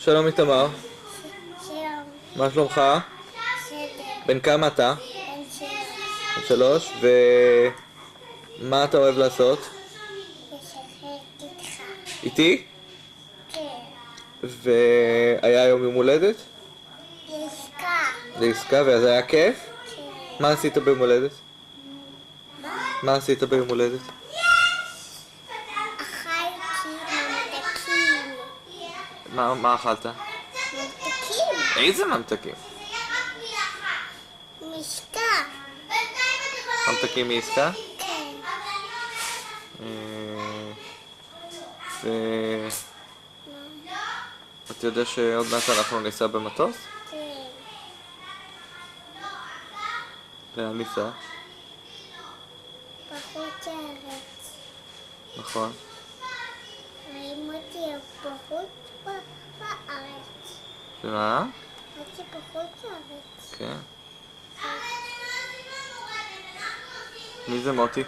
שלום איתמר, שלום, מה שלומך? בסדר, בן כמה אתה? בן שלום, בן 3, ומה אתה אוהב לעשות? לשחק איתך. איתי? כן, והיה היום יום הולדת? לעסקה. לעסקה, ואז היה כיף? כן. מה עשית ביום הולדת? מה? מה עשית ביום הולדת? אכלתי ממתקים. מה אכלת? ממתקים? איזה ממתקים? משקה. ממתקים מעסקה? כן. ואתה יודע שעוד מעט אנחנו ניסע במטוס? כן. לאן ניסע? בחוץ לארץ. נכון. רואים אותי בחוץ לארץ. ומה? הייתי בחוץ לארץ. כן. מי זה מוטי?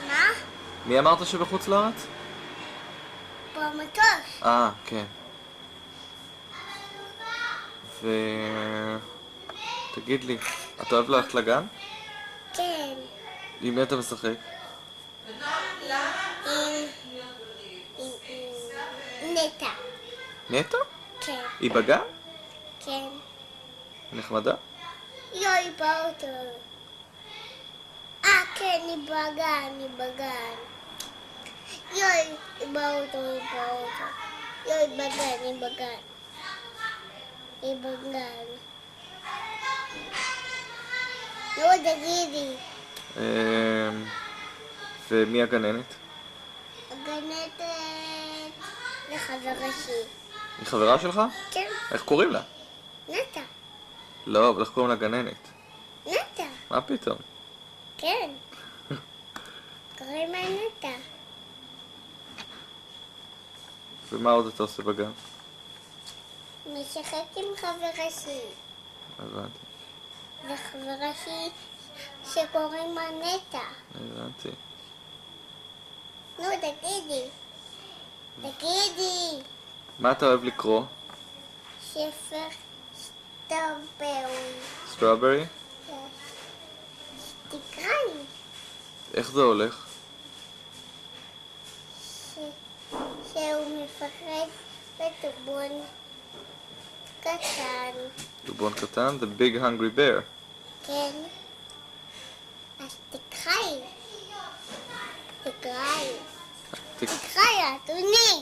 מה? מי אמרת שבחוץ לארץ? במטוס. כן. תגיד לי, אתה אוהב ללכת לגן? כן. עם מי אתה משחק? עם נטע. נטע? כן. היא בגן? כן. נחמדה? יואי, באוטו. כן, היא בגן. יואי, היא באוטו. יואי, בגן. היא בגן. נו, תגידי. ומי הגננת? הגננת לחברה שלי. היא חברה שלך? כן, איך קוראים לה? נטע. לא, אבל איך קוראים לה גננת? נטע. מה פתאום? כן. קוראים לה נטע. ומה עוד אתה עושה בגן? משחק עם חברה שלי. הבנתי. לחברה שלי שקוראים לה נטע. הבנתי. נו, תגידי. מה אתה אוהב לקרוא? ספר סטרוברי. סטרוברי? תקראי. איך זה הולך? שהוא מפחד בדובון קטן. דובון קטן? The big hungry bear. כן. אז תקראי. תקראי, אדוני.